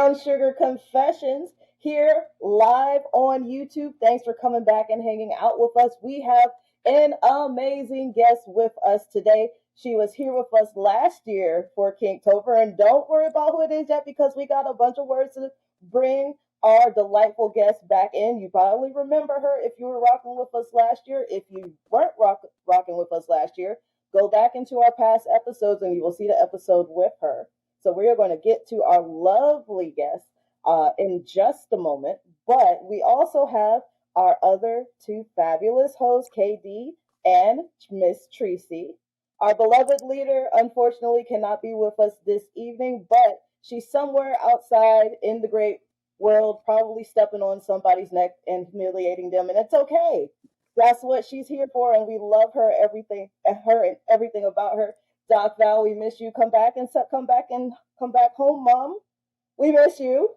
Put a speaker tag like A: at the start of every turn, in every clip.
A: Brown Sugar Confessions here live on YouTube. Thanks for coming back and hanging out with us. We have an amazing guest with us today. She was here with us last year for Kinktober, and don't worry about who it is yet because we got a bunch of words to bring our delightful guest back in. You probably remember her if you were rocking with us last year. If you weren't rocking with us last year, go back into our past episodes and you will see the episode with her. So we are going to get to our lovely guest in just a moment. But we also have our other two fabulous hosts, KD and Miss Tracy. Our beloved leader, unfortunately, cannot be with us this evening, but she's somewhere outside in the great world, probably stepping on somebody's neck and humiliating them, and it's okay. That's what she's here for, and we love her, everything, her and everything about her. Doc Val, we miss you. Come back home, Mom. We miss you.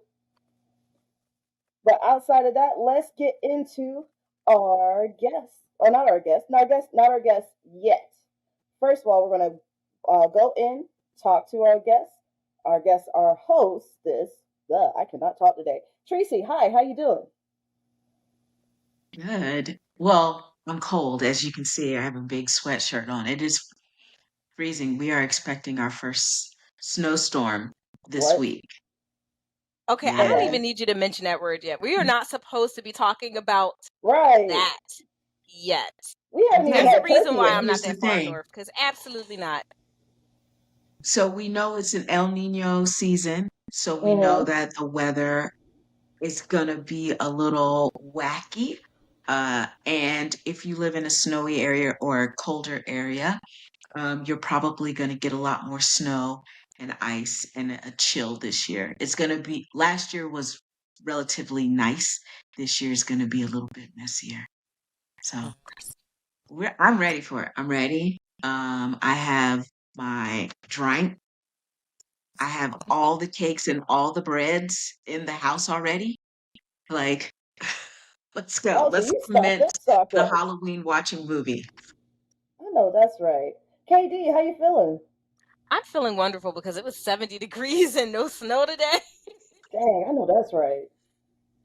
A: But outside of that, let's get into our guests, or not our guests, not our guests yet. First of all, we're going to go in, talk to our guests. Our guests are hostess. I cannot talk today. Tracy, hi, how you doing?
B: Good. Well, I'm cold. As you can see, I have a big sweatshirt on. It is freezing. We are expecting our first snowstorm this
A: What?
B: week.
C: Okay, I don't even need you to mention that word yet. We are not supposed to be talking about that yet.
A: We haven't even
C: There's
A: had
C: a reason why
B: But
C: I'm not
B: here's the
C: that far
B: thing.
C: north, because absolutely not.
B: So we know it's an El Nino season. So we know that the weather is going to be a little wacky. And if you live in a snowy area or a colder area, you're probably going to get a lot more snow and ice and a chill this year. It's going to be, last year was relatively nice. This year is going to be a little bit messier. So I'm ready for it. I'm ready. I have my drink. I have all the cakes and all the breads in the house already. Like, let's go. Let's commence the Halloween watching movie.
A: I know that's right. KD, how you feeling?
C: I'm feeling wonderful because it was 70 degrees and no snow today.
A: Dang, I know that's right.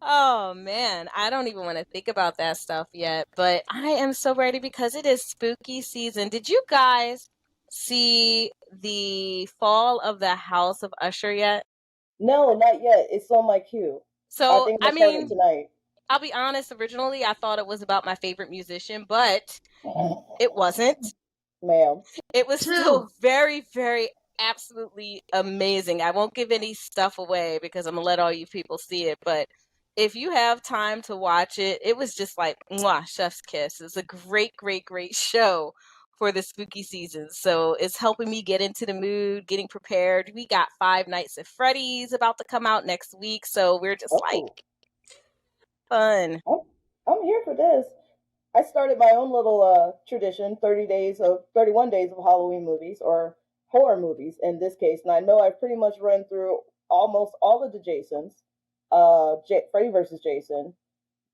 C: Oh man, I don't even want to think about that stuff yet, but I am so ready because it is spooky season. Did you guys see the Fall of the House of Usher yet?
A: No, not yet. It's on my queue.
C: So,
A: I mean, tonight.
C: I'll be honest, originally I thought it was about my favorite musician, but it wasn't.
A: Ma'am.
C: It was still very, very absolutely amazing. I won't give any stuff away because I'm going to let all you people see it, but if you have time to watch it, it was just like, mwah, chef's kiss. It's a great, great, great show for the spooky season. So it's helping me get into the mood, getting prepared. We got Five Nights at Freddy's about to come out next week. So we're just like, fun.
A: I'm here for this. I started my own little tradition, 31 days of Halloween movies, or horror movies in this case. And I know I've pretty much run through almost all of the Jasons, Freddy versus Jason,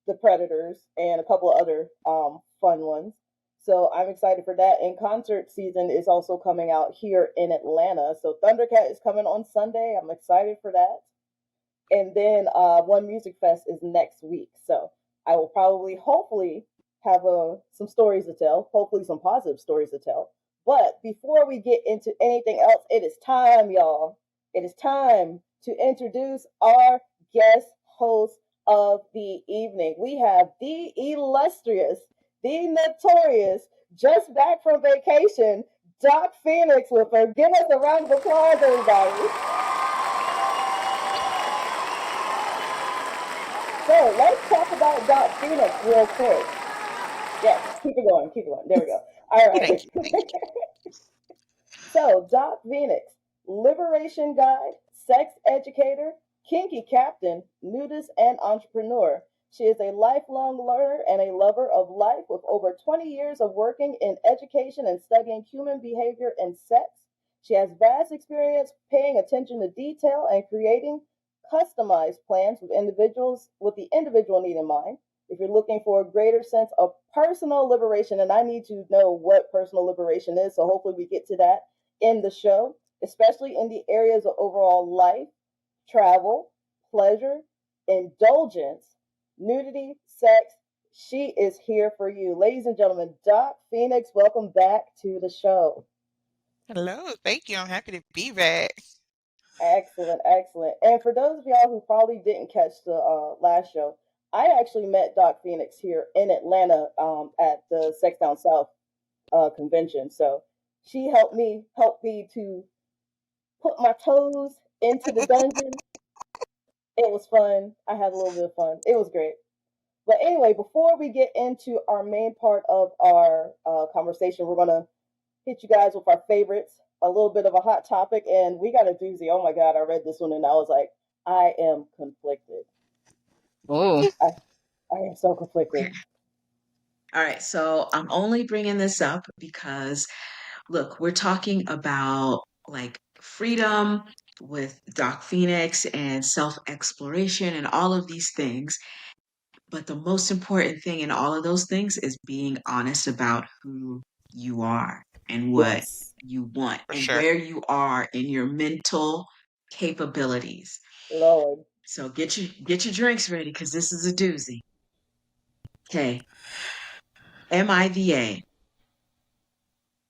A: the Predators, and a couple of other fun ones. So I'm excited for that. And concert season is also coming out here in Atlanta. So Thundercat is coming on Sunday. I'm excited for that. And then One Music Fest is next week. So I will probably, hopefully, have some stories to tell, hopefully some positive stories to tell. But before we get into anything else, it is time, y'all. It is time to introduce our guest host of the evening. We have the illustrious, the notorious, just back from vacation, Doc Phoenix with her. Give us a round of applause, everybody. So let's talk about Doc Phoenix real quick. Yes, keep it going. There we go. All right.
B: Thank you.
A: So, Doc Phoenix, liberation guide, sex educator, kinky captain, nudist, and entrepreneur. She is a lifelong learner and a lover of life with over 20 years of working in education and studying human behavior and sex. She has vast experience paying attention to detail and creating customized plans with the individual need in mind. If you're looking for a greater sense of personal liberation, and I need to know what personal liberation is, so hopefully we get to that in the show, especially in the areas of overall life, travel, pleasure, indulgence, nudity, sex, she is here for you. Ladies and gentlemen, Doc Phoenix, welcome back to the show.
D: Hello, thank you. I'm happy to be back.
A: Excellent, excellent. And for those of y'all who probably didn't catch the last show, I actually met Doc Phoenix here in Atlanta at the Sex Down South convention. So she helped me to put my toes into the dungeon. It was fun. I had a little bit of fun. It was great. But anyway, before we get into our main part of our conversation, we're gonna hit you guys with our favorites, a little bit of a hot topic, and we got a doozy. Oh my god, I read this one and I was like, I am conflicted.
C: Oh.
A: I am so conflicted.
B: Okay. All right, so I'm only bringing this up because, look, we're talking about like freedom with Doc Phoenix and self exploration and all of these things. But the most important thing in all of those things is being honest about who you are and what
A: Yes,
B: you want
D: For
B: and
D: sure.
B: where you are in your mental capabilities.
A: Lord.
B: So get your drinks ready because this is a doozy. Okay. Am I the A?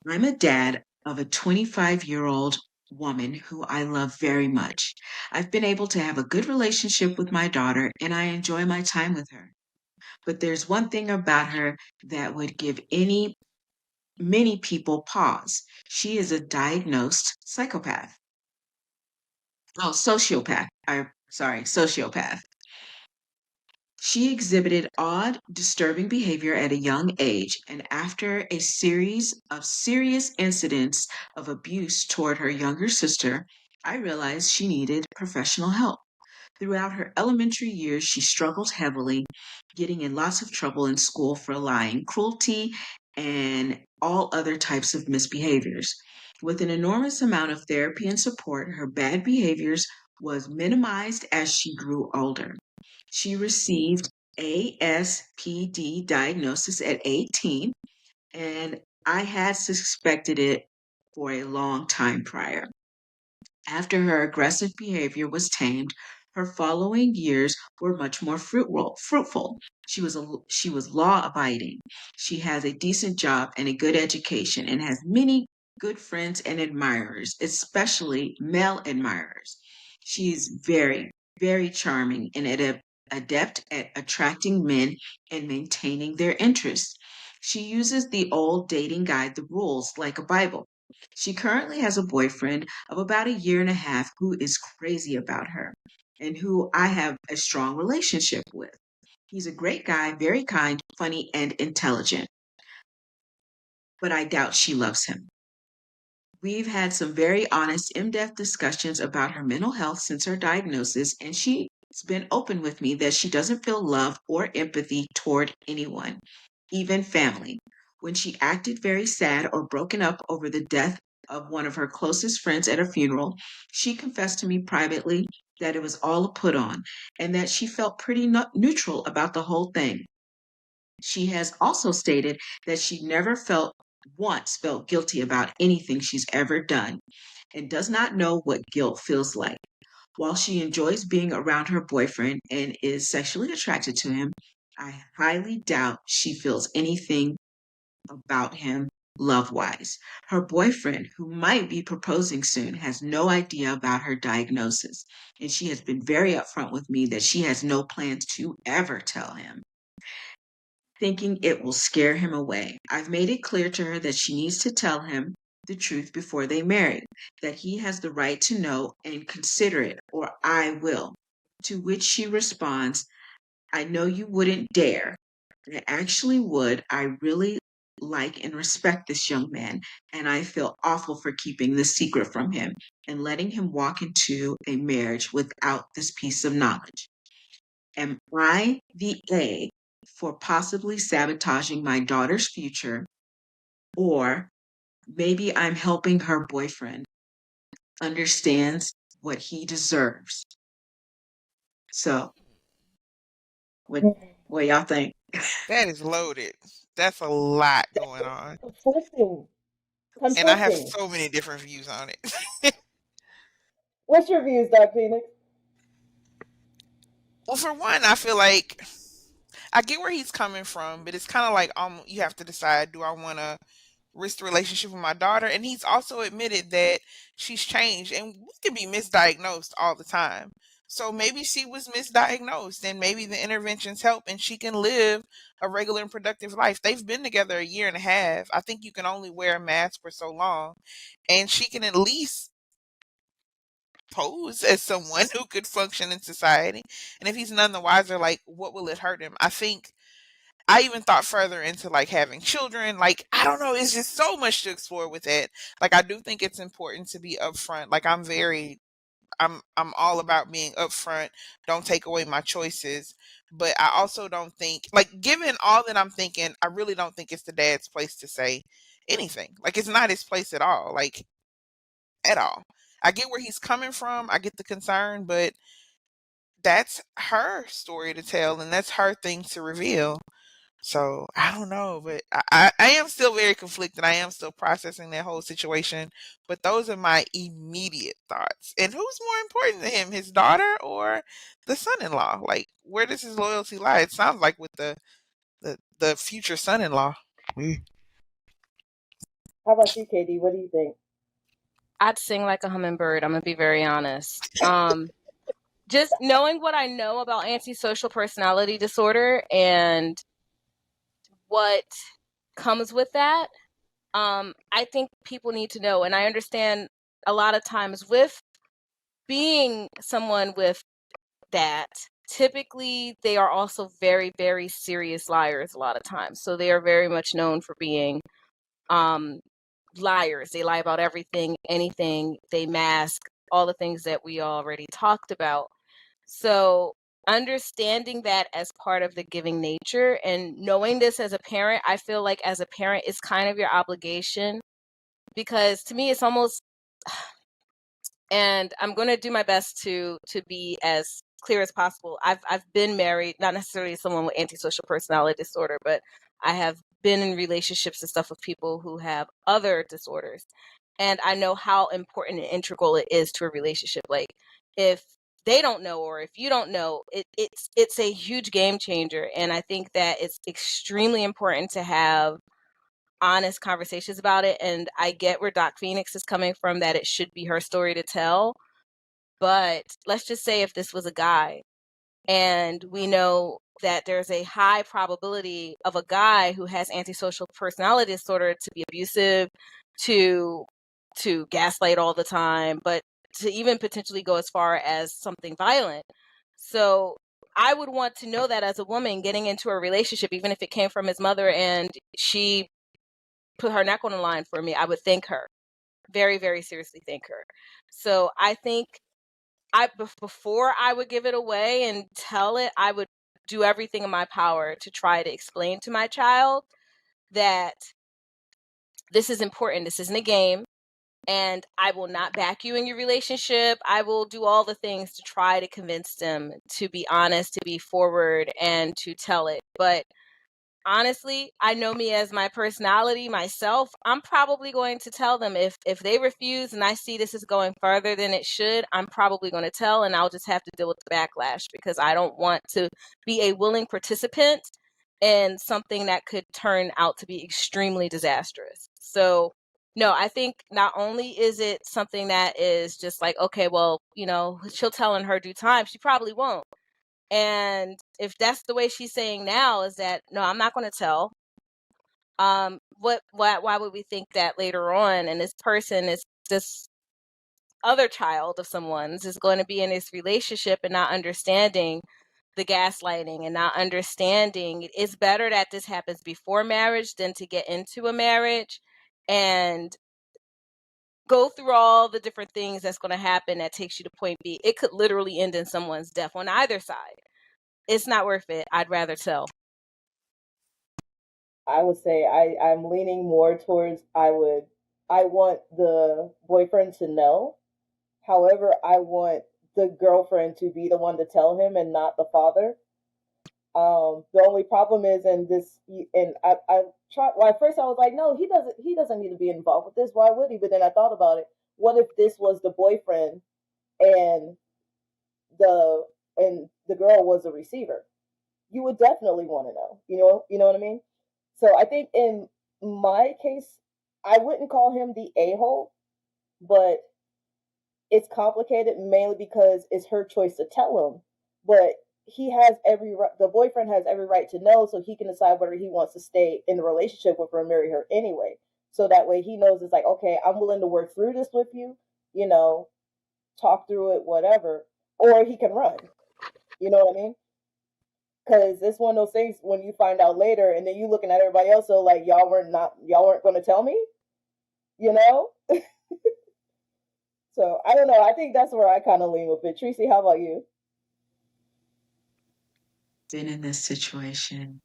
B: I'm a dad of a 25-year-old woman who I love very much. I've been able to have a good relationship with my daughter and I enjoy my time with her. But there's one thing about her that would give many people pause. She is a diagnosed psychopath. Oh, sociopath. Sociopath. She exhibited odd, disturbing behavior at a young age, and after a series of serious incidents of abuse toward her younger sister, I realized she needed professional help. Throughout her elementary years, she struggled heavily, getting in lots of trouble in school for lying, cruelty, and all other types of misbehaviors. With an enormous amount of therapy and support, her bad behaviors was minimized as she grew older. She received ASPD diagnosis at 18, and I had suspected it for a long time prior. After her aggressive behavior was tamed, her following years were much more fruitful. She was law abiding. She has a decent job and a good education and has many good friends and admirers, especially male admirers. She is very charming and adept at attracting men and maintaining their interests. She uses the old dating guide, the rules, like a Bible. She currently has a boyfriend of about a year and a half who is crazy about her and who I have a strong relationship with. He's a great guy, very kind, funny, and intelligent, but I doubt she loves him. We've had some very honest, in depth discussions about her mental health since her diagnosis, and she's been open with me that she doesn't feel love or empathy toward anyone, even family. When she acted very sad or broken up over the death of one of her closest friends at a funeral, she confessed to me privately that it was all a put on and that she felt pretty neutral about the whole thing. She has also stated that she never once felt guilty about anything she's ever done and does not know what guilt feels like. While she enjoys being around her boyfriend and is sexually attracted to him, I highly doubt she feels anything about him love wise. Her boyfriend, who might be proposing soon, has no idea about her diagnosis, and she has been very upfront with me that she has no plans to ever tell him, thinking it will scare him away. I've made it clear to her that she needs to tell him the truth before they marry, that he has the right to know and consider it, or I will. To which she responds, I know you wouldn't dare. I actually would. I really like and respect this young man, and I feel awful for keeping this secret from him and letting him walk into a marriage without this piece of knowledge. Am I the A for possibly sabotaging my daughter's future? Or maybe I'm helping her boyfriend understands what he deserves. So, what what y'all think?
D: That is loaded. That's a lot going on.
A: Conflicting.
D: And I have
A: Conflicting.
D: so many different views on it.
A: What's your views, Doc Phoenix?
D: Well, for one, I feel like I get where he's coming from, but it's kind of like you have to decide: do I want to risk the relationship with my daughter? And he's also admitted that she's changed, and we can be misdiagnosed all the time. So maybe she was misdiagnosed, and maybe the interventions help, and she can live a regular and productive life. They've been together a year and a half. I think you can only wear a mask for so long, and she can at least pose as someone who could function in society. And if he's none the wiser, like, what will it hurt him? I think I even thought further into like having children. Like, I don't know, it's just so much to explore with it. Like, I do think it's important to be upfront. Like, I'm all about being upfront. Don't take away my choices. But I also don't think, like, given all that I'm thinking, I really don't think it's the dad's place to say anything. Like, it's not his place at all. Like, at all. I get where he's coming from. I get the concern, but that's her story to tell and that's her thing to reveal. So I don't know, but I am still very conflicted. I am still processing that whole situation. But those are my immediate thoughts. And who's more important to him, his daughter or the son-in-law? Like, where does his loyalty lie? It sounds like with the future son-in-law. Mm.
A: How about you, Katie? What do you think?
C: I'd sing like a hummingbird. I'm gonna be very honest. Just knowing what I know about antisocial personality disorder and what comes with that, I think people need to know. And I understand a lot of times with being someone with that, typically they are also very, very serious liars a lot of times. So they are very much known for being um, liars. They lie about everything, anything. They mask all the things that we already talked about. So understanding that as part of the giving nature and knowing this as a parent, I feel like as a parent, it's kind of your obligation because to me, it's almost, and I'm going to do my best to be as clear as possible. I've been married, not necessarily someone with antisocial personality disorder, but I have been in relationships and stuff with people who have other disorders. And I know how important and integral it is to a relationship. Like if they don't know or if you don't know, it's a huge game changer. And I think that it's extremely important to have honest conversations about it. And I get where Doc Phoenix is coming from, that it should be her story to tell. But let's just say if this was a guy, and we know that there's a high probability of a guy who has antisocial personality disorder to be abusive, to gaslight all the time, but to even potentially go as far as something violent. So I would want to know that as a woman getting into a relationship, even if it came from his mother and she put her neck on the line for me, I would thank her. Very, very seriously thank her. So I think before I would give it away and tell it, I would do everything in my power to try to explain to my child that this is important. This isn't a game. And I will not back you in your relationship. I will do all the things to try to convince them to be honest, to be forward, and to tell it. But honestly, I know me as my personality myself. I'm probably going to tell them if they refuse and I see this is going further than it should, I'm probably going to tell and I'll just have to deal with the backlash because I don't want to be a willing participant in something that could turn out to be extremely disastrous. So, no, I think not only is it something that is just like, okay, well, she'll tell in her due time, she probably won't. And if that's the way she's saying now is that, no, I'm not going to tell. Why would we think that later on? And this person is this other child of someone's is going to be in this relationship and not understanding the gaslighting and not understanding it's better that this happens before marriage than to get into a marriage and go through all the different things that's going to happen that takes you to point B. It could literally end in someone's death on either side. It's not worth it. I'd rather tell.
A: I would say I'm leaning more towards I want the boyfriend to know. However, I want the girlfriend to be the one to tell him and not the father. The only problem is in this, and I tried. Well, at first I was like, no, he doesn't need to be involved with this. Why would he? But then I thought about it. What if this was the boyfriend and the and the girl was a receiver, you would definitely want to know. You know what I mean? So I think in my case, I wouldn't call him the a-hole, but it's complicated mainly because it's her choice to tell him. But he has the boyfriend has every right to know, so he can decide whether he wants to stay in the relationship with her and marry her anyway. So that way he knows it's like, okay, I'm willing to work through this with you, you know, talk through it, whatever, or he can run. You know what I mean? Because it's one of those things when you find out later, and then you looking at everybody else, so like y'all weren't going to tell me, you know. So I don't know. I think that's where I kind of lean with it. Tracy, how about you?
B: Been in this situation.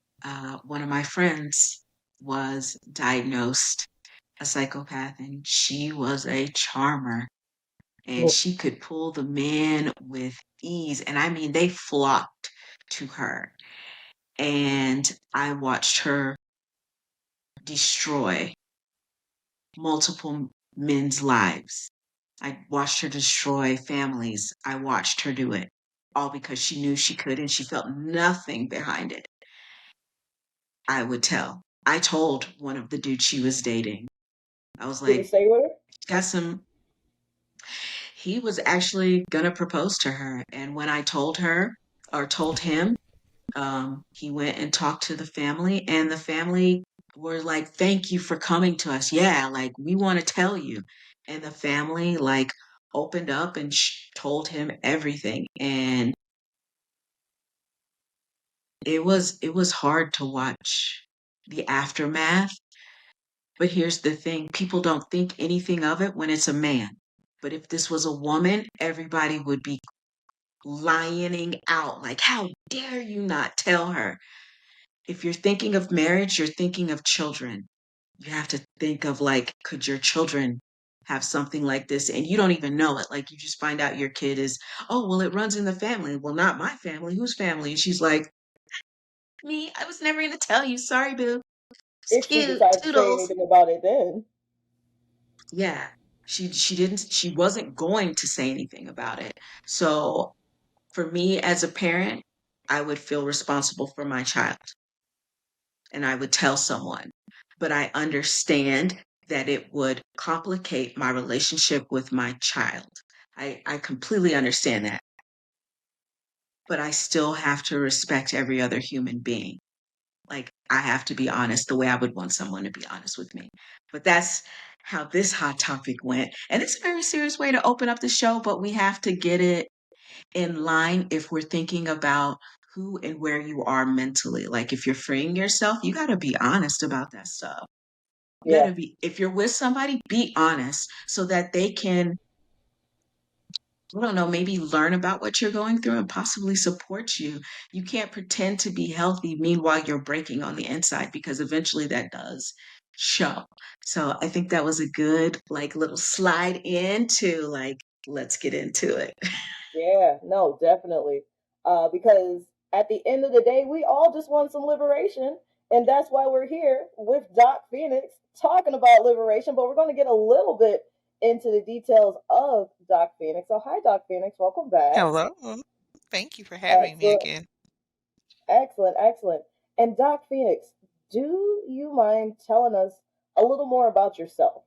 B: One of my friends was diagnosed a psychopath, and she was a charmer, and she could pull the men with ease. And I mean, they flocked to her. And I watched her destroy multiple men's lives. I watched her destroy families. I watched her do it all because she knew she could and she felt nothing behind it. I would tell. I told one of the dudes she was dating. I was
A: Did he
B: like,
A: stay with her?
B: got some. He was actually gonna propose to her. And when I told her or told him, he went and talked to the family, and the family were like, "Thank you for coming to us. Yeah, like we want to tell you." And the family like opened up and told him everything, and it was hard to watch the aftermath. But here's the thing: people don't think anything of it when it's a man. But if this was a woman, everybody would be lioning out like, "How dare you not tell her?" If you're thinking of marriage, you're thinking of children. You have to think of like, could your children have something like this? And you don't even know it. Like, you just find out your kid is, oh, well, it runs in the family. Well, not my family. Whose family? And she's like, me. I was never going to tell you. Sorry, boo. It's
A: If she
B: cute.
A: decides to say
B: Toodles.
A: anything about it, then
B: Yeah. She wasn't going to say anything about it. So for me as a parent, I would feel responsible for my child and I would tell someone. But I understand that it would complicate my relationship with my child. I completely understand that. But I still have to respect every other human being. Like, I have to be honest the way I would want someone to be honest with me. But that's how this hot topic went. And it's a very serious way to open up the show, but we have to get it in line if we're thinking about who and where you are mentally. Like, if you're freeing yourself, you got to be honest about that stuff. You got
A: yeah,
B: to be, if you're with somebody, be honest so that they can, I don't know, maybe learn about what you're going through and possibly support you. You can't pretend to be healthy. Meanwhile, you're breaking on the inside because eventually that does show. So I think that was a good, like, little slide into, like, let's get into it.
A: yeah, no, definitely. Because at the end of the day, we all just want some liberation, and that's why we're here with Doc Phoenix talking about liberation. But we're going to get a little bit into the details of Doc Phoenix. So, hi, Doc Phoenix. Welcome back.
D: Hello. Thank you for having me
A: Excellent,
D: again.
A: excellent, excellent. And Doc Phoenix, do you mind telling us a little more about yourself?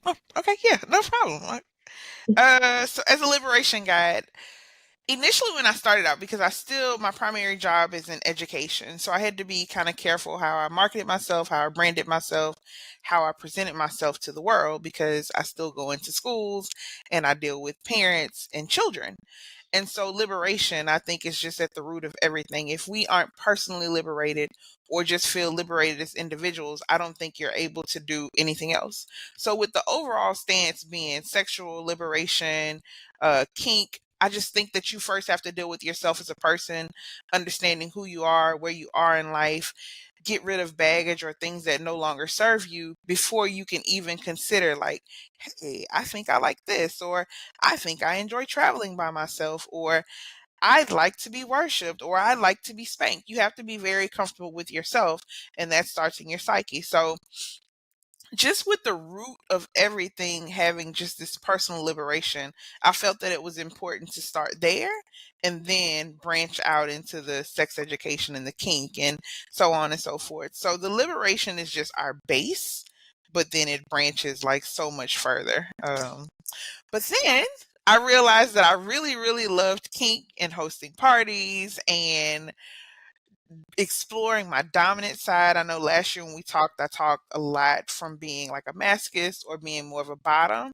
D: Oh, okay, yeah, no problem. So as a liberation guide, initially when I started out, because my primary job is in education, so I had to be kind of careful how I marketed myself, how I branded myself, how I presented myself to the world, because I still go into schools and I deal with parents and children. And so liberation, I think, is just at the root of everything. If we aren't personally liberated or just feel liberated as individuals, I don't think you're able to do anything else. So, with the overall stance being sexual liberation, kink, I just think that you first have to deal with yourself as a person, understanding who you are, where you are in life, get rid of baggage or things that no longer serve you before you can even consider, like, hey, I think I like this, or I think I enjoy traveling by myself, or I'd like to be worshiped, or I'd like to be spanked. You have to be very comfortable with yourself, and that starts in your psyche. So just with the root of everything having just this personal liberation, I felt that it was important to start there and then branch out into the sex education and the kink and so on and so forth. So the liberation is just our base, but then it branches like so much further. But then I realized that I really, really loved kink and hosting parties and exploring my dominant side. I know last year when we talked, I talked a lot from being like a masochist or being more of a bottom.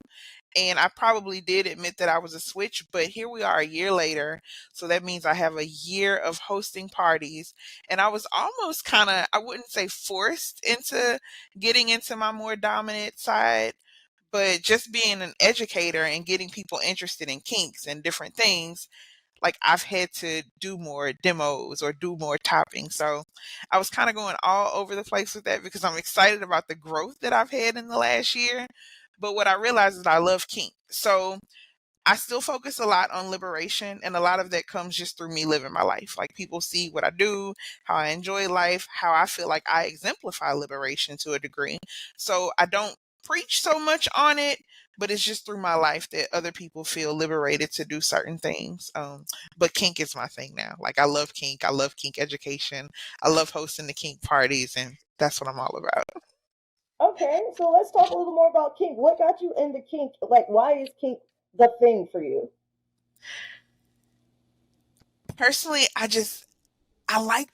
D: And I probably did admit that I was a switch, but here we are a year later. So that means I have a year of hosting parties. And I was almost kind of, I wouldn't say forced into getting into my more dominant side, but just being an educator and getting people interested in kinks and different things, like I've had to do more demos or do more topping. So I was kind of going all over the place with that because I'm excited about the growth that I've had in the last year. But what I realized is I love kink. So I still focus a lot on liberation, and a lot of that comes just through me living my life. Like people see what I do, how I enjoy life, how I feel like I exemplify liberation to a degree. So I don't preach so much on it, but it's just through my life that other people feel liberated to do certain things. But kink is my thing now. Like I love kink. I love kink education. I love hosting the kink parties, and that's what I'm all about.
A: Okay, so let's talk a little more about kink. What got you into kink? Like, why is kink the thing for you?
D: Personally, I like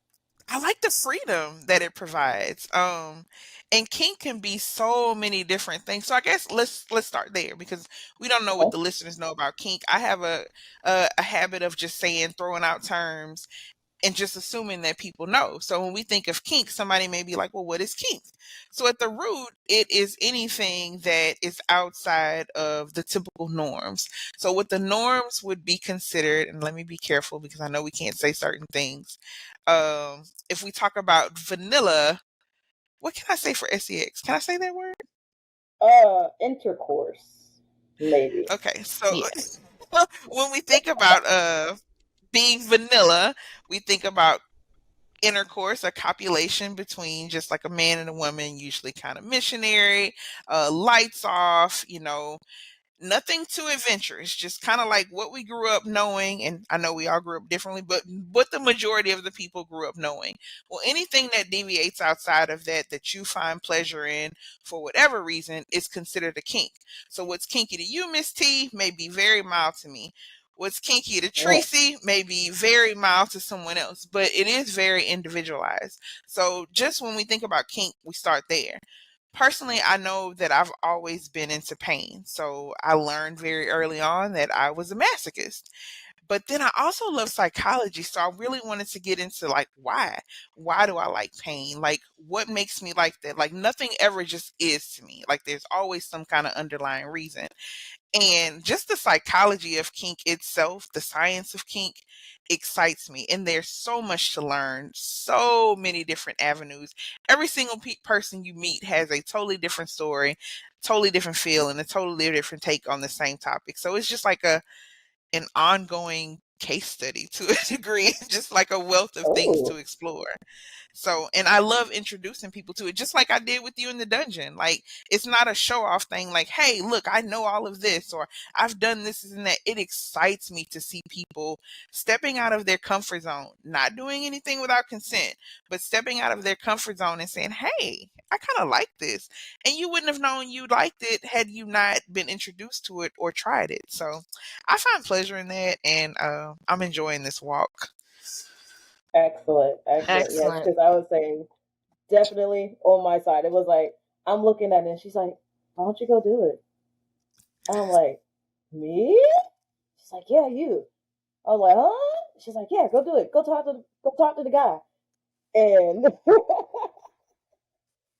D: I like the freedom that it provides. And kink can be so many different things. So I guess let's start there because we don't know what
A: Okay.
D: the listeners know about kink. I have a habit of just saying throwing out terms and just assuming that people know. So when we think of kink, somebody may be like, well, what is kink? So at the root, it is anything that is outside of the typical norms. So what the norms would be considered, and let me be careful because I know we can't say certain things. If we talk about vanilla, what can I say for sex? Can I say that word?
A: Intercourse, maybe.
D: Okay, so
C: Yes.
D: when we think about being vanilla, we think about intercourse, a copulation between just like a man and a woman, usually kind of missionary, lights off, nothing too adventurous, just kind of like what we grew up knowing. And I know we all grew up differently, but what the majority of the people grew up knowing. Well, anything that deviates outside of that you find pleasure in for whatever reason is considered a kink. So what's kinky to you, Miss T, may be very mild to me. What's kinky to
A: Mm.
D: Tracy may be very mild to someone else, but it is very individualized. So just when we think about kink, we start there. Personally, I know that I've always been into pain. So I learned very early on that I was a masochist. But then I also love psychology. So I really wanted to get into like why. Why do I like pain? Like what makes me like that? Like nothing ever just is to me. Like there's always some kind of underlying reason. And just the psychology of kink itself, the science of kink excites me. And there's so much to learn, so many different avenues. Every single person you meet has a totally different story, totally different feel, and a totally different take on the same topic. So it's just like an ongoing case study to a degree, just like a wealth of things to
A: Oh,
D: explore. So, and I love introducing people to it, just like I did with you in the dungeon. Like, it's not a show off thing, like, hey, look, I know all of this, or I've done this and that. It excites me to see people stepping out of their comfort zone, not doing anything without consent, but stepping out of their comfort zone and saying, hey, I kind of like this. And you wouldn't have known you liked it had you not been introduced to it or tried it. So I find pleasure in that, and I'm enjoying this walk.
A: excellent, excellent. Yes,
C: Excellent.
A: because I was saying definitely on my side. It was like I'm looking at it, and she's like, "Why don't you go do it?" I'm like, "Me?" She's like, "Yeah, you." I was like, "Huh?" She's like, "Yeah, go do it. Go talk to the guy." And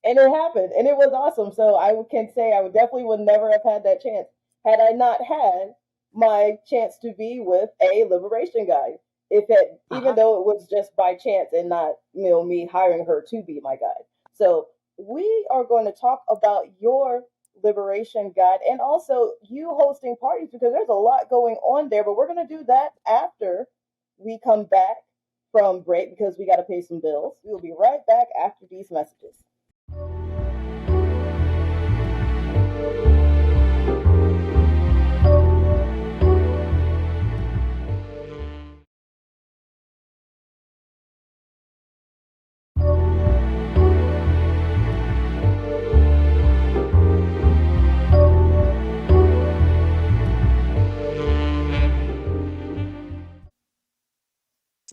A: and it happened, and it was awesome. So I can say I would definitely would never have had that chance had I not had my chance to be with a liberation guide. If it, even
C: Uh-huh.
A: though it was just by chance and not me hiring her to be my guide. So we are going to talk about your liberation guide and also you hosting parties because there's a lot going on there. But we're going to do that after we come back from break because we got to pay some bills. We will be right back after these messages.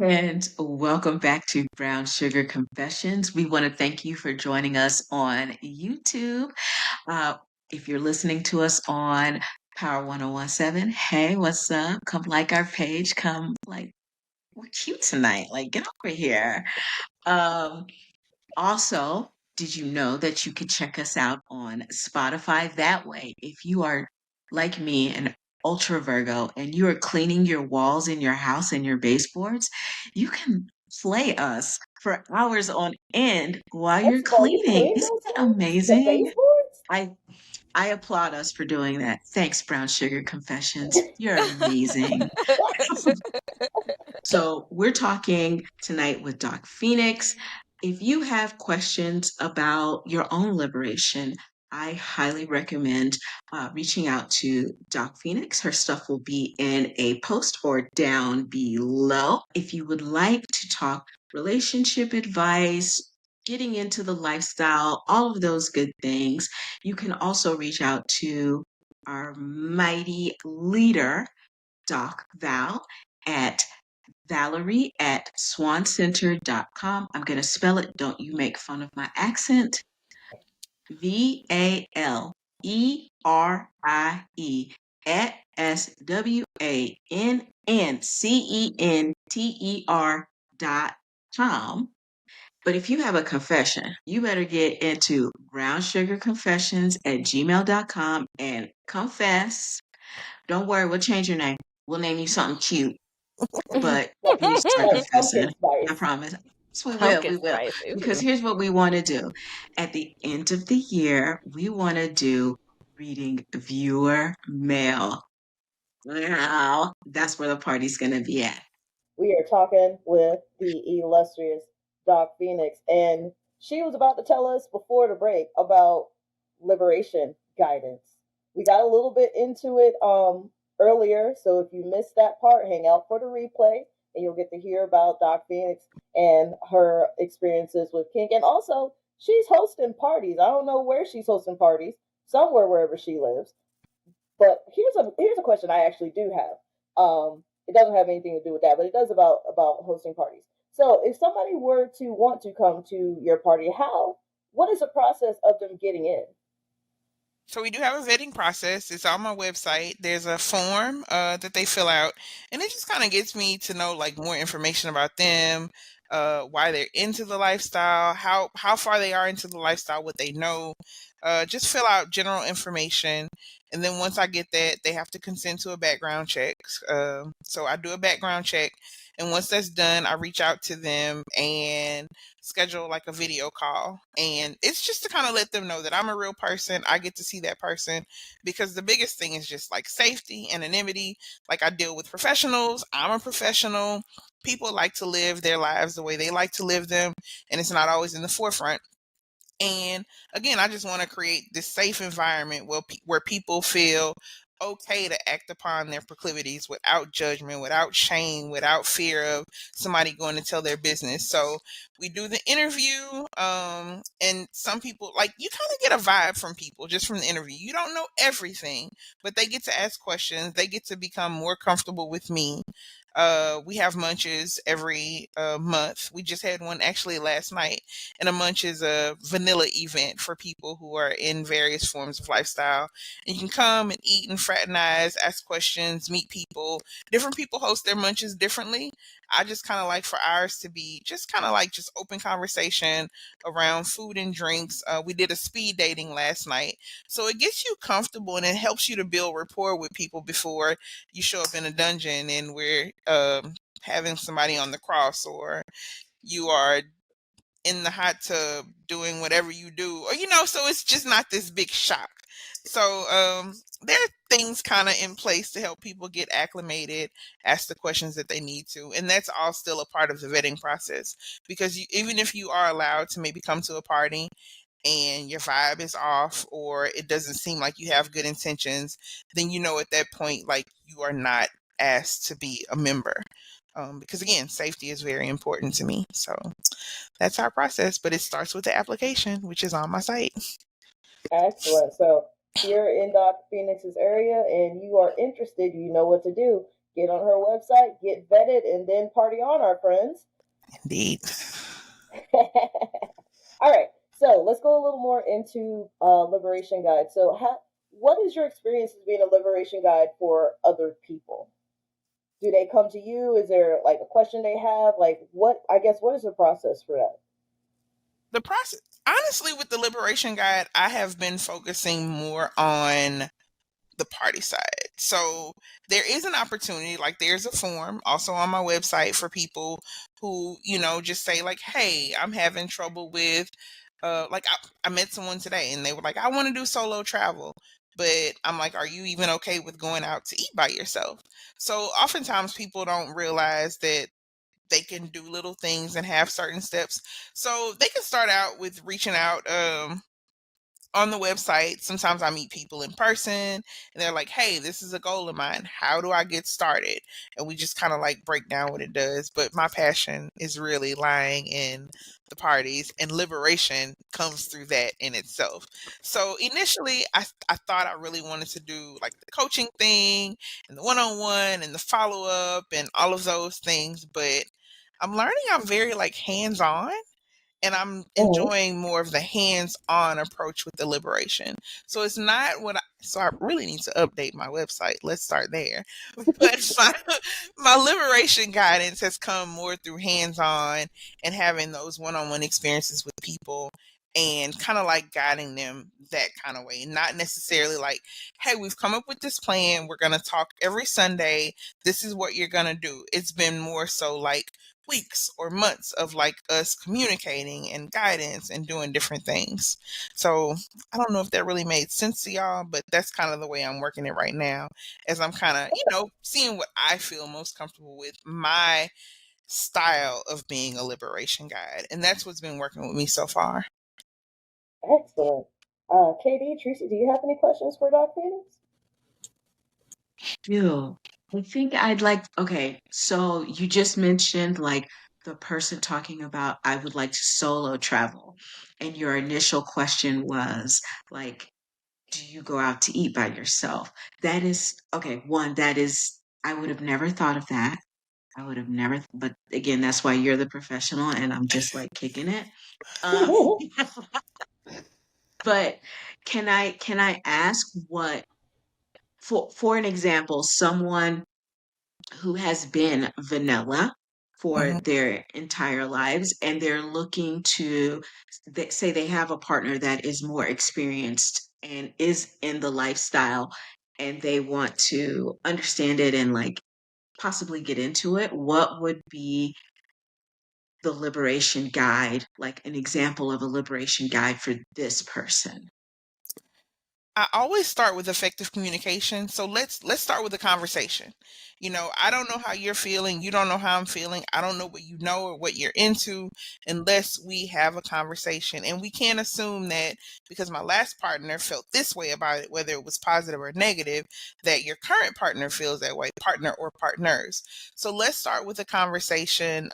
B: And welcome back to Brown Sugar Confessions. We want to thank you for joining us on YouTube. Uh, if you're listening to us on Power 1017, hey, what's up? Come like our page. Come like, we're cute tonight. Like, get over here. Also, did you know that you could check us out on Spotify? That way, if you are like me, an ultra Virgo, and you are cleaning your walls in your house and your baseboards, you can play us for hours on end while you're
A: First of all, you
B: cleaning.
A: clean
B: Isn't
A: those
B: that
A: homes? The
B: amazing?
A: baseboards?
B: I I applaud us for doing that. Thanks, Brown Sugar Confessions. You're amazing. So, we're talking tonight with Doc Phoenix. If you have questions about your own liberation, I highly recommend reaching out to Doc Phoenix. Her stuff will be in a post or down below. If you would like to talk relationship advice, getting into the lifestyle, all of those good things, you can also reach out to our mighty leader, Doc Val, at Valerie@swancenter.com. I'm going to spell it. Don't you make fun of my accent. VALERIESWANCenter.com. But if you have a confession, you better get into brownsugarconfessions@gmail.com and confess. Don't worry, we'll change your name. We'll name you something cute, but you need to start
A: Like
B: confessing.
A: pumpkin
B: I
A: spice.
B: promise. So we
C: Pumpkin
B: will.
C: spice.
B: Because
C: Ooh.
B: here's what we want to do. At the end of the year, we want to do reading viewer mail. Wow. That's where the party's going to be at.
A: We are talking with the illustrious Doc Phoenix, and she was about to tell us before the break about liberation guidance. We got a little bit into it earlier, so if you missed that part, hang out for the replay, and you'll get to hear about Doc Phoenix and her experiences with kink. And also, she's hosting parties. I don't know where she's hosting parties, somewhere wherever she lives. But here's a question I actually do have. It doesn't have anything to do with that, but it does about hosting parties. So if somebody were to want to come to your party, what is the process of them getting in?
D: So we do have a vetting process. It's on my website. There's a form that they fill out, and it just kind of gets me to know like more information about them, why they're into the lifestyle, how far they are into the lifestyle, what they know. Just fill out general information, and then once I get that, they have to consent to a background check. So I do a background check, and once that's done, I reach out to them and schedule like a video call, and it's just to kind of let them know that I'm a real person. I get to see that person, because the biggest thing is just like safety, anonymity. Like, I deal with professionals. I'm a professional. People like to live their lives the way they like to live them, and it's not always in the forefront. And again, I just want to create this safe environment where people feel okay to act upon their proclivities without judgment, without shame, without fear of somebody going to tell their business. So we do the interview, and some people, like, you kind of get a vibe from people just from the interview. You don't know everything, but they get to ask questions. They get to become more comfortable with me. We have munches every month. We just had one actually last night, and a munch is a vanilla event for people who are in various forms of lifestyle. And you can come and eat and fraternize, ask questions, meet people. Different people host their munches differently. I just kind of like for ours to be just kind of like just open conversation around food and drinks. We did a speed dating last night, so it gets you comfortable and it helps you to build rapport with people before you show up in a dungeon and we're having somebody on the cross, or you are in the hot tub doing whatever you do, or so it's just not this big shock. So there are things kind of in place to help people get acclimated, ask the questions that they need to, and that's all still a part of the vetting process. Because even if you are allowed to maybe come to a party and your vibe is off, or it doesn't seem like you have good intentions, then you know at that point, like, you are not asked to be a member. Because again, safety is very important to me. So that's our process, but it starts with the application, which is on my site.
A: Excellent. So if you're in Doc Phoenix's area and you are interested, you know what to do. Get on her website, get vetted, and then party on, our friends.
D: Indeed.
A: All right. So let's go a little more into Liberation Guide. So what is your experience as being a Liberation Guide for other people? Do they come to you? Is there like a question they have? Like what is the process for that?
D: The process, honestly, with the Liberation Guide, I have been focusing more on the party side. So there is an opportunity, like there's a form also on my website for people who, just say like, hey, I'm having trouble with, like I met someone today and they were like, I want to do solo travel. But I'm like, are you even okay with going out to eat by yourself? So oftentimes people don't realize that they can do little things and have certain steps. So they can start out with reaching out on the website. Sometimes I meet people in person and they're like, hey, this is a goal of mine. How do I get started? And we just kind of like break down what it does. But my passion is really lying in the parties, and liberation comes through that in itself. So initially, I thought I really wanted to do like the coaching thing and the one-on-one and the follow-up and all of those things. But I'm learning I'm very like hands-on, and I'm
A: Mm-hmm.
D: enjoying more of the hands-on approach with the liberation. So it's not so I really need to update my website. Let's start there. But my liberation guidance has come more through hands-on and having those one-on-one experiences with people and kind of like guiding them that kind of way. Not necessarily like, hey, we've come up with this plan. We're going to talk every Sunday. This is what you're going to do. It's been more so like weeks or months of like us communicating and guidance and doing different things. So I don't know if that really made sense to y'all, but that's kind of the way I'm working it right now, as I'm kind of, seeing what I feel most comfortable with, my style of being a liberation guide. And that's what's been working with me so far.
A: Excellent. Katie, Tracy, do you have any questions for Doc Phoenix?
B: I think okay, so you just mentioned like the person talking about, I would like to solo travel. And your initial question was like, do you go out to eat by yourself? That is, okay, I would have never thought of that. I would have never, but again, that's why you're the professional and I'm just like kicking it. Um, but can I ask what, for an example, someone who has been vanilla for
D: Mhm.
B: their entire lives and they're looking to, say they have a partner that is more experienced and is in the lifestyle and they want to understand it and like possibly get into it, what would be the liberation guide, like an example of a liberation guide for this person?
D: I always start with effective communication. So let's start with a conversation. I don't know how you're feeling. You don't know how I'm feeling. I don't know what you know or what you're into unless we have a conversation. And we can't assume that because my last partner felt this way about it, whether it was positive or negative, that your current partner feels that way, partner or partners. So let's start with a conversation.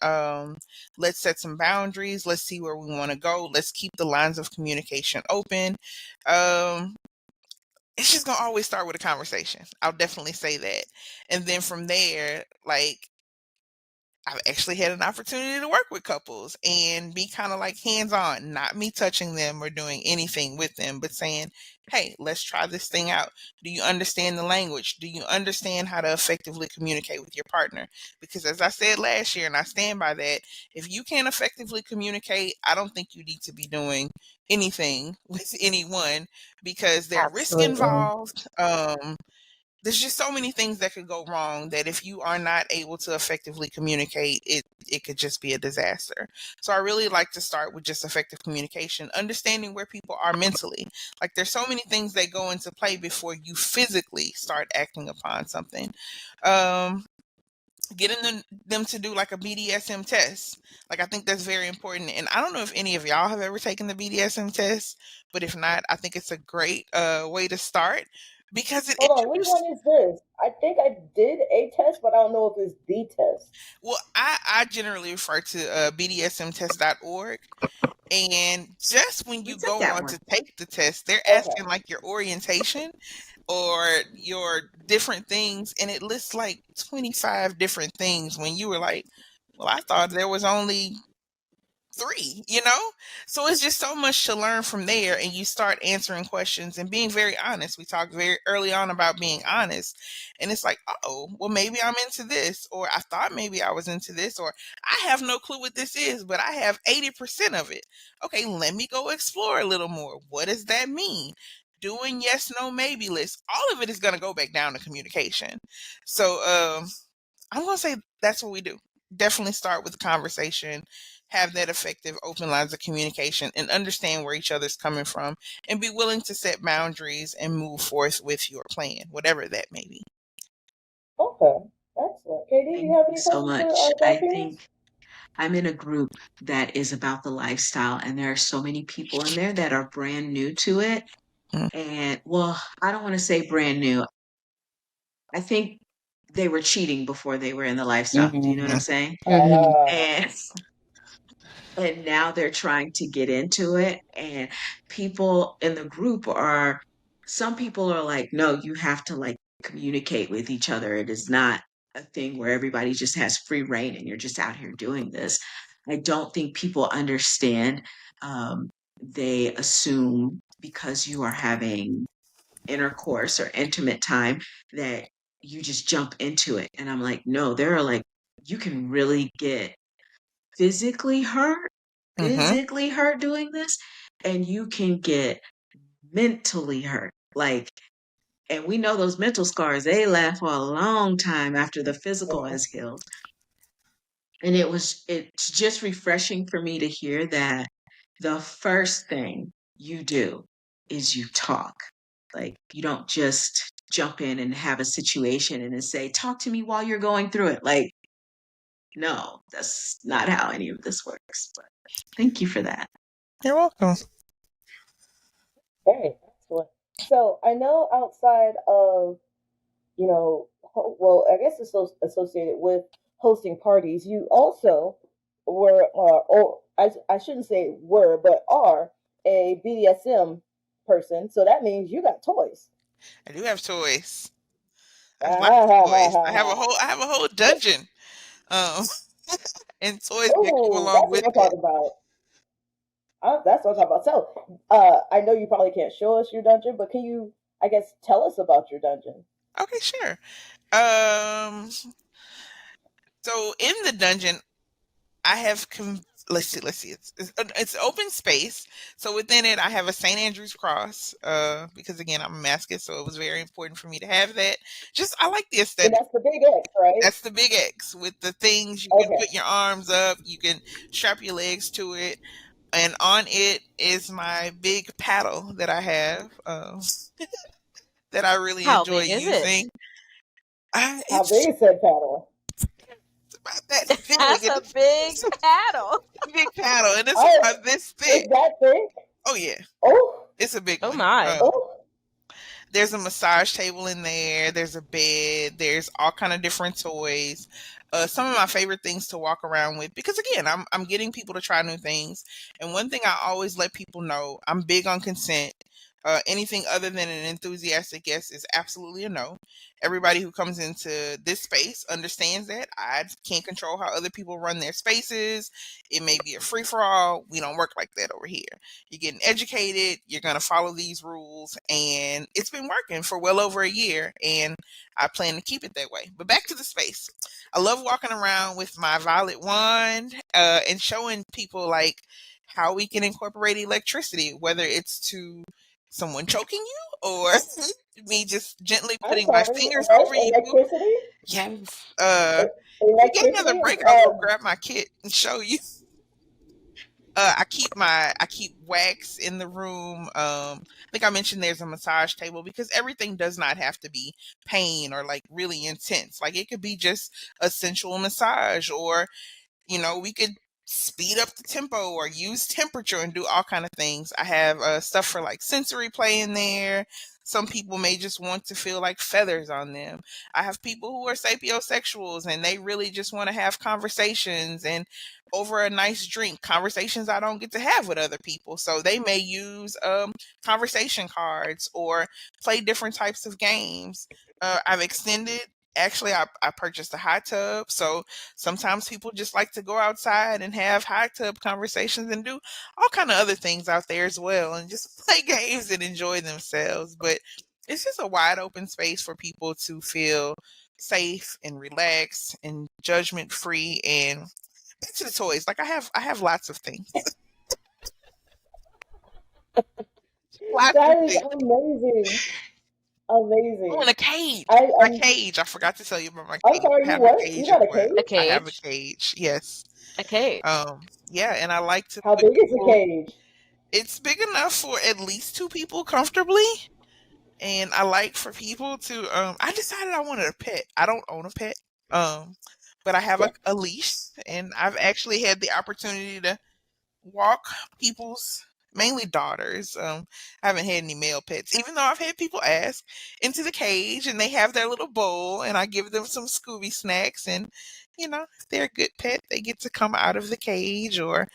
D: Let's set some boundaries. Let's see where we want to go. Let's keep the lines of communication open. Um, it's just gonna always start with a conversation. I'll definitely say that. And then from there, like I've actually had an opportunity to work with couples and be kind of like hands on, not me touching them or doing anything with them, but saying, hey, let's try this thing out. Do you understand the language? Do you understand how to effectively communicate with your partner? Because as I said last year, and I stand by that, if you can't effectively communicate, I don't think you need to be doing anything with anyone because there are risk
A: Absolutely.
D: involved. There's just so many things that could go wrong that if you are not able to effectively communicate, it could just be a disaster. So I really like to start with just effective communication, understanding where people are mentally. Like there's so many things that go into play before you physically start acting upon something. Um, getting them to do like a BDSM test. Like, I think that's very important. And I don't know if any of y'all have ever taken the BDSM test, but if not, I think it's a great way to start because it
A: Hold on, which
D: introduces.
A: one is this? I think I did a test, but I don't know if it's the test.
D: Well, I generally refer to bdsmtest.org. And just when
B: We
D: you
B: took
D: go
B: that
D: on
B: one.
D: to take the test, they're
A: Okay.
D: asking like your orientation or your different things, and it lists like 25 different things when you were like, well, I thought there was only 3, so it's just so much to learn from there, and you start answering questions and being very honest. We talked very early on about being honest, and it's like, oh, well, maybe I'm into this, or I thought maybe I was into this, or I have no clue what this is, but I have 80% of it. Okay, let me go explore a little more. What does that mean? Doing yes, no, maybe lists. All of it is going to go back down to communication. So I'm going to say that's what we do. Definitely start with the conversation, have that effective open lines of communication, and understand where each other's coming from, and be willing to set boundaries and move forth with your plan, whatever that may be.
A: Okay. Excellent. KD, do you
B: Thank
A: have
B: you
A: any
B: so
A: questions for
B: much.
A: Doc
B: I
A: Phoenix?
B: think I'm in a group that is about the lifestyle, and there are so many people in there that are brand new to it.
D: Mm.
B: And well, I don't want to say brand new. I think they were cheating before they were in the lifestyle. Do you know what I'm
D: Mhm.
B: saying?
C: Mhm.
B: And now they're trying to get into it. And people in the group are, some people are like, no, you have to like communicate with each other. It is not a thing where everybody just has free reign and you're just out here doing this. I don't think people understand. They assume because you are having intercourse or intimate time that you just jump into it. And I'm like, no, there are like, you can really get physically hurt,
D: Mhm.
B: physically hurt doing this, and you can get mentally hurt. Like, and we know those mental scars, they last for a long time after the physical
A: Mm.
B: has healed. And it's just refreshing for me to hear that the first thing you do is you talk. Like, you don't just jump in and have a situation and then say, talk to me while you're going through it. Like, no, that's not how any of this works. But thank you for that.
D: You're welcome.
A: Very excellent. So I know outside of, well, I guess it's associated with hosting parties, you also were, or I shouldn't say were, but are a BDSM person. So that means you got toys.
D: I do have toys. I have lots of toys. I have a
A: Oh,
D: whole I have a whole dungeon. Um and toys that come along
A: that's what
D: with
A: I'm
D: it.
A: talking about. That's what I'm talking about. So, I know you probably can't show us your dungeon, but can you, I guess, tell us about your dungeon?
D: Okay, sure. Um so in the dungeon I have let's see. It's open space. So within it, I have a St. Andrew's cross. Because again, I'm a masochist, so it was very important for me to have that. Just I like the
A: And
D: aesthetic.
A: that's the big X, right?
D: That's the big X with the things you can
A: Okay.
D: put your arms up. You can strap your legs to it, and on it is my big paddle that I have. That I really
C: How
D: enjoy
C: big is it?
D: using.
A: How
D: It's
A: big is said paddle?
D: about that big.
C: That's a big paddle.
D: It's a big paddle, and it's
A: Oh,
D: about this
A: is
D: thick.
A: that thick?
D: Oh yeah,
A: Oh,
D: it's a big
C: Oh
D: one.
C: my.
A: oh.
D: There's a massage table in there. There's a bed. There's all kind of different toys. Some of my favorite things to walk around with because again, I'm getting people to try new things. And one thing I always let people know, I'm big on consent. Anything other than an enthusiastic yes is absolutely a no. Everybody who comes into this space understands that I can't control how other people run their spaces. It may be a free for all. We don't work like that over here. You're getting educated, you're going to follow these rules, and it's been working for well over a year, and I plan to keep it that way. But back to the space. I love walking around with my violet wand and showing people like how we can incorporate electricity, whether it's to someone choking you or me just gently
A: I'm
D: putting my
A: sorry.
D: fingers
A: What?
D: over you.
A: Electricity?
D: Yes. If we get another
A: Electricity?
D: break, I'll go grab my kit and show you. I keep wax in the room. I think I mentioned there's a massage table because everything does not have to be pain or like really intense. Like it could be just a sensual massage, or we could speed up the tempo or use temperature and do all kind of things. I have stuff for like sensory play in there. Some people may just want to feel like feathers on them. I have people who are sapiosexuals and they really just want to have conversations and over a nice drink, conversations I don't get to have with other people. So they may use conversation cards or play different types of games. I've extended Actually, I purchased a hot tub. So sometimes people just like to go outside and have hot tub conversations and do all kind of other things out there as well and just play games and enjoy themselves. But it's just a wide open space for people to feel safe and relaxed and judgment free. And back to the toys. Like I have lots of things. Lots
A: That
D: of
A: is
D: things.
A: amazing. Amazing.
D: Oh, and a cage.
A: I
D: My cage. I forgot to tell you about my
A: I'm
D: cage.
A: sorry,
D: I
A: you
D: have a
A: what? You
D: cage
A: got
D: at
A: a
D: work.
A: cage?
C: A
D: I have a
C: cage.
D: cage. Yes.
C: A cage.
D: Yeah, and I like to
A: How
D: put
A: big is the
D: people.
A: cage?
D: It's big enough for at least two people comfortably, and I like for people to. I decided I wanted a pet. I don't own a pet. But I have a leash, and I've actually had the opportunity to walk people's mainly daughters. I haven't had any male pets, even though I've had people ask into the cage and they have their little bowl and I give them some Scooby snacks and if they're a good pet, they get to come out of the cage or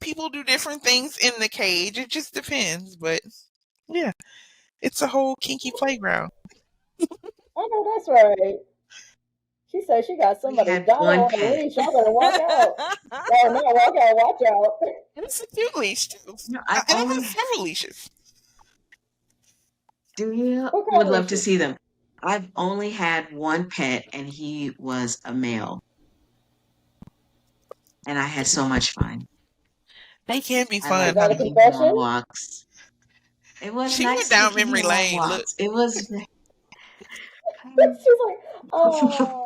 D: people do different things in the cage. It just depends. But yeah, it's a whole kinky playground.
A: I know that's right. She said she got
B: We
A: somebody's
B: had
A: daughter
B: one
A: on a
B: pet.
A: leash. Y'all better walk out. Oh no, walk out, watch out.
D: And it's a cute leash too.
B: No,
D: And
B: I've
D: I have
B: only
D: several leashes.
B: do you
A: What kind
B: would
A: of
B: love to
A: leashes?
B: see them. I've only had one pet and he was a male. And I had so much fun.
D: They can be
B: I
A: Is
B: like
D: fun,
A: that a
D: honey.
B: taking him on
A: confession?
B: walks. It was
D: She went
B: nice
D: down
B: taking
D: memory
B: him on
D: lane. Look,
B: walks. It was
A: She's like, oh.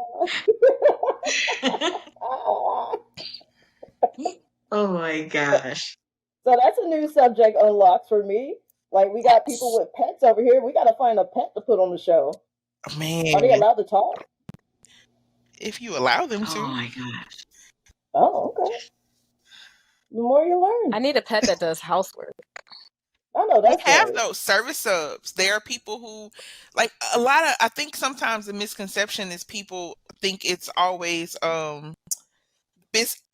B: oh my gosh.
A: So that's a new subject unlocked for me. Like we got people
D: pets.
A: with pets over here. We got to find a pet to put on the show. Are they
D: Man,
A: allowed to talk?
D: if you allow them
B: Oh
D: to.
B: my gosh.
A: Oh, okay. The more you
C: I
A: learn.
C: need a pet that does housework.
A: I know
D: They
A: that's
D: have
A: right.
D: those service subs. There are people who, like I think sometimes the misconception is people think it's always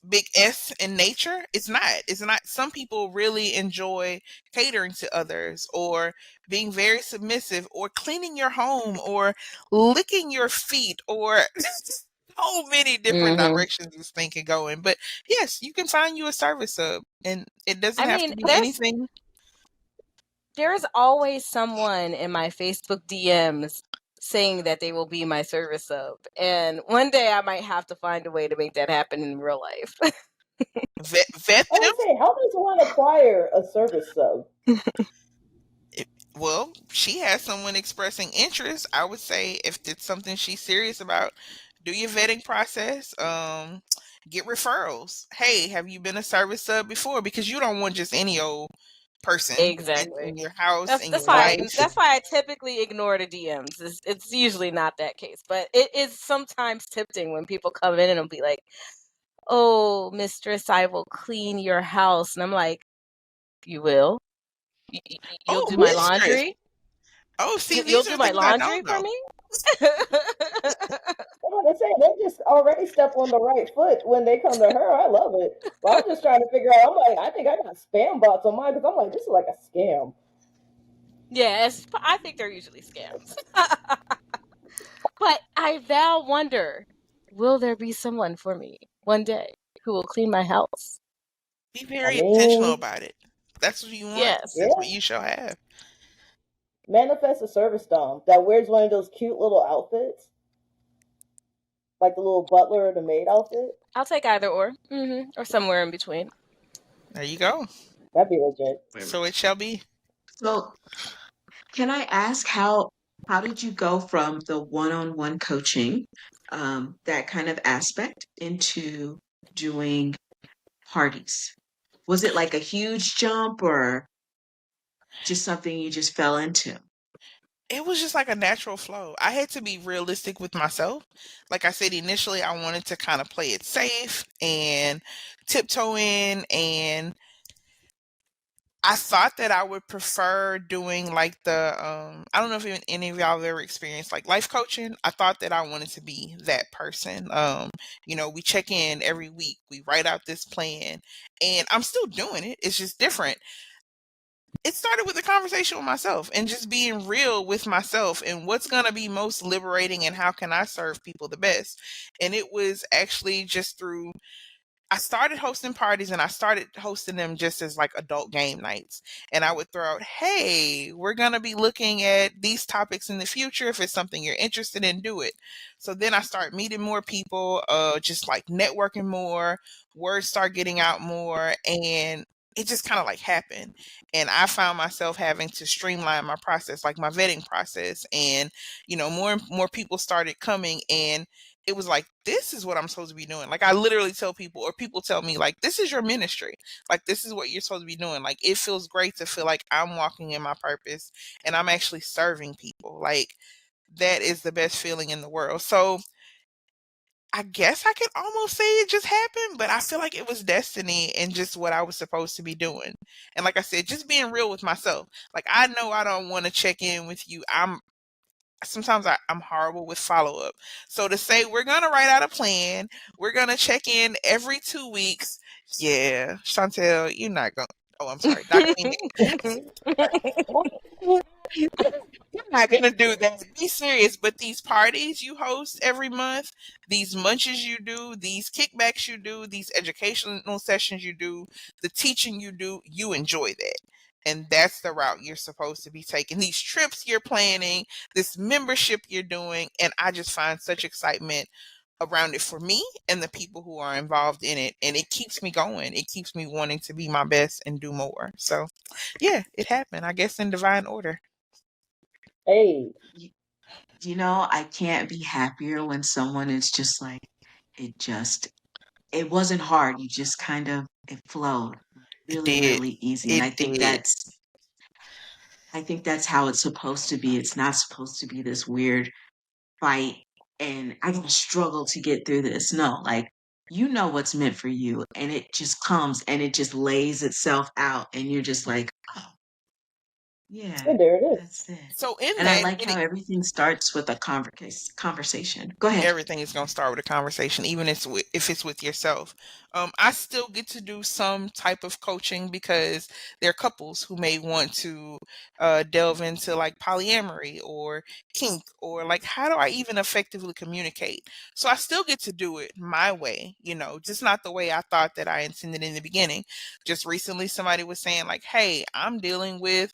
D: big S in nature. It's not. It's not. Some people really enjoy catering to others or being very submissive or cleaning your home or licking your feet or so many different
C: Hmm.
D: directions this thing can go in. But yes, you can find you a service sub and it doesn't
C: I
D: have
C: mean,
D: to be anything.
C: there's always someone in my Facebook DMs saying that they will be my service sub, and one day I might have to find a way to make that happen in real life.
D: Vet
A: I
D: them.
A: would say, how does one acquire a service sub?
D: Well, she has someone expressing interest. I would say if it's something she's serious about, do your vetting process. Get referrals. Hey, have you been a service sub before? Because you don't want just any old person
C: Exactly.
D: in your house,
C: That's
D: in
C: that's
D: your
C: why
D: life.
C: that's why I typically ignore the DMs. It's usually not that case, but it is sometimes tempting when people come in and will be like, "Oh, mistress, I will clean your house," and I'm like, "You will? You'll
D: Oh,
C: do my
D: mistress.
C: laundry?
D: Oh, see,
C: You'll
D: these
C: do
D: are
C: my
D: things I
C: laundry
D: don't
C: for
D: know.
C: me?"
A: I'm gonna say they just already step on the right foot when they come to her. I love it. But I'm just trying to figure out. I'm like, I think I got spam bots on mine because I'm like, this is like a scam.
C: Yeah, I think they're usually scams. But I now wonder, will there be someone for me one day who will clean my house?
D: Be
A: I
D: very intentional
A: mean,
D: about it. That's what you want.
C: Yes.
D: That's what
A: yeah,
D: you shall have.
A: manifest a service dom that wears one of those cute little outfits, like the little butler or the maid outfit.
C: I'll take either or somewhere in between.
D: There you go.
A: That'd be legit.
D: So it shall be.
B: So can I ask how did you go from the one-on-one coaching, that kind of aspect into doing parties? Was it like a huge jump or just something you just fell into?
D: It was just like a natural flow. I had to be realistic with myself. Like I said, initially, I wanted to kind of play it safe and tiptoe in. And I thought that I would prefer doing like I don't know if even any of y'all have ever experienced like life coaching. I thought that I wanted to be that person. We check in every week, we write out this plan, and I'm still doing it. It's just different. It started with a conversation with myself and just being real with myself and what's going to be most liberating and how can I serve people the best. And it was actually just through I started hosting parties and I started hosting them just as like adult game nights. And I would throw out, hey, we're going to be looking at these topics in the future. If it's something you're interested in, do it. So then I start meeting more people, just like networking more, words start getting out more. And it just kind of like happened. And I found myself having to streamline my process, like my vetting process. And, more and more people started coming, and it was like, this is what I'm supposed to be doing. Like I literally tell people, or people tell me, like, this is your ministry. Like this is what you're supposed to be doing. Like it feels great to feel like I'm walking in my purpose and I'm actually serving people. Like that is the best feeling in the world. So I guess I could almost say it just happened, but I feel like it was destiny and just what I was supposed to be doing. And like I said, just being real with myself. Like I know I don't want to check in with you. Sometimes I'm horrible with follow up. So to say we're gonna write out a plan, we're gonna check in every 2 weeks. Yeah, Chantel, you're not gonna. Oh, I'm sorry, Dr. Phoenix. You're not gonna do that. Be serious. But these parties you host every month, these munches you do, these kickbacks you do, these educational sessions you do, the teaching you do, you enjoy that. And that's the route you're supposed to be taking. These trips you're planning, this membership you're doing, and I just find such excitement around it for me and the people who are involved in it. And it keeps me going. It keeps me wanting to be my best and do more. So yeah, it happened, I guess, in divine order.
A: Hey,
B: You, I can't be happier when someone is just like, it just, it wasn't hard. You just kind of, it flowed
D: It
B: really,
D: did.
B: really easy. And
D: It did.
B: I think that's how it's supposed to be. It's not supposed to be this weird fight and I gotta struggle to get through this. No, like you know what's meant for you and it just comes and it just lays itself out and you're just like, oh yeah,
A: and there it is.
B: that's it.
D: So in
B: And I
D: that,
B: like how everything starts with a conversation. Go ahead.
D: everything is going to start with a conversation, even if it's with yourself. I still get to do some type of coaching because there are couples who may want to delve into like polyamory or kink, or like how do I even effectively communicate. So I still get to do it my way, just not the way I thought that I intended in the beginning. Just recently somebody was saying like, hey, I'm dealing with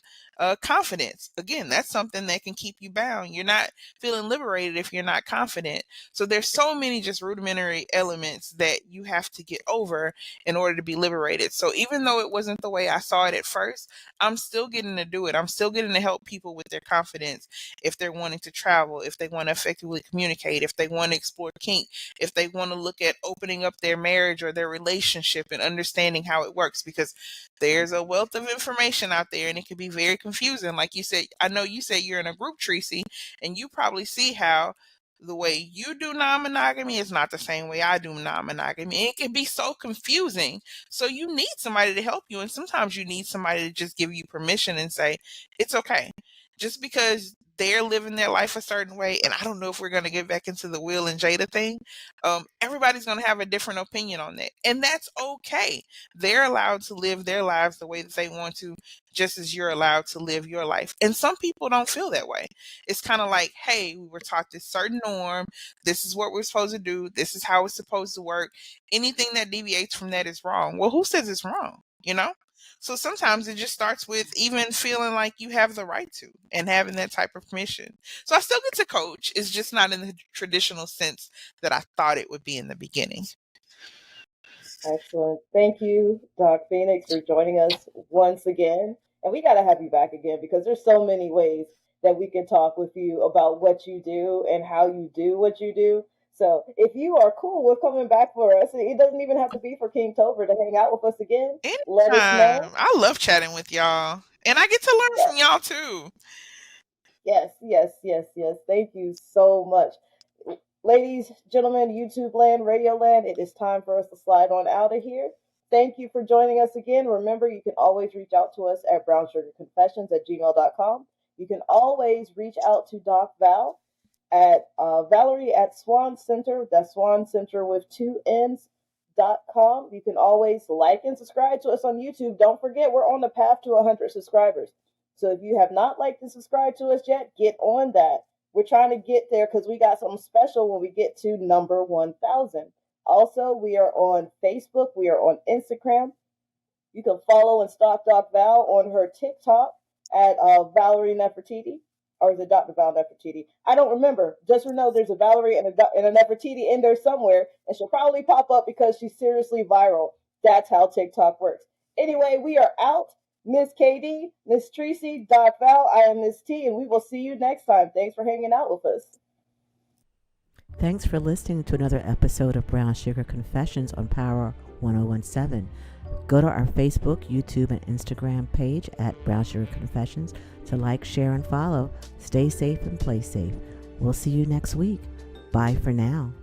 D: confidence. Again, that's something that can keep you bound. You're not feeling liberated if you're not confident. So there's so many just rudimentary elements that you have to get over in order to be liberated. So even though it wasn't the way I saw it at first, I'm still getting to do it. I'm still getting to help people with their confidence if they're wanting to travel, if they want to effectively communicate, if they want to explore kink, if they want to look at opening up their marriage or their relationship and understanding how it works, because there's a wealth of information out there and it can be very confusing. Like you said, I know you said you're in a group, Tracy, and you probably see how the way you do non-monogamy is not the same way I do non-monogamy. It can be so confusing. So you need somebody to help you, and sometimes you need somebody to just give you permission and say, it's okay. Just because they're living their life a certain way, and I don't know if we're going to get back into the Will and Jada thing. Everybody's going to have a different opinion on that, and that's okay. They're allowed to live their lives the way that they want to, just as you're allowed to live your life. And some people don't feel that way. It's kind of like, hey, we were taught this certain norm. This is what we're supposed to do. This is how it's supposed to work. Anything that deviates from that is wrong. Well, who says it's wrong? So sometimes it just starts with even feeling like you have the right to and having that type of permission. So I still get to coach. It's just not in the traditional sense that I thought it would be in the beginning.
A: Excellent. Thank you, Doc Phoenix, for joining us once again. And we got to have you back again because there's so many ways that we can talk with you about what you do and how you do what you do. So if you are cool with coming back for us, it doesn't even have to be for Kingtober to hang out with us again. Let us know.
D: I love chatting with y'all. And I get to learn
A: Yes,
D: from y'all too.
A: yes, yes, yes, yes. Thank you so much. Ladies, gentlemen, YouTube land, radio land, it is time for us to slide on out of here. Thank you for joining us again. Remember, you can always reach out to us at brownsugarconfessions@gmail.com. You can always reach out to Doc Val at Valerie at Swan Center. That's Swan Center with 2 N's.com. You can always like and subscribe to us on YouTube. Don't forget, we're on the path to 100 subscribers. So if you have not liked and subscribed to us yet, get on that. We're trying to get there because we got something special when we get to number 1,000. Also, we are on Facebook. We are on Instagram. You can follow and stalk Doc Val on her TikTok at Valerie Nefertiti. Or is it Dr. Val Nefertiti? I don't remember. Just know there's a Valerie and a Nefertiti in there somewhere, and she'll probably pop up because she's seriously viral. That's how TikTok works. Anyway, we are out. Miss KD, Miss Tracy, Doc Val, I am Miss T, and we will see you next time. Thanks for hanging out with us.
E: Thanks for listening to another episode of Brown Sugar Confessions on Power 1017. Go to our Facebook, YouTube, and Instagram page at Brown Sugar Confessions to like, share, and follow. Stay safe and play safe. We'll see you next week. Bye for now.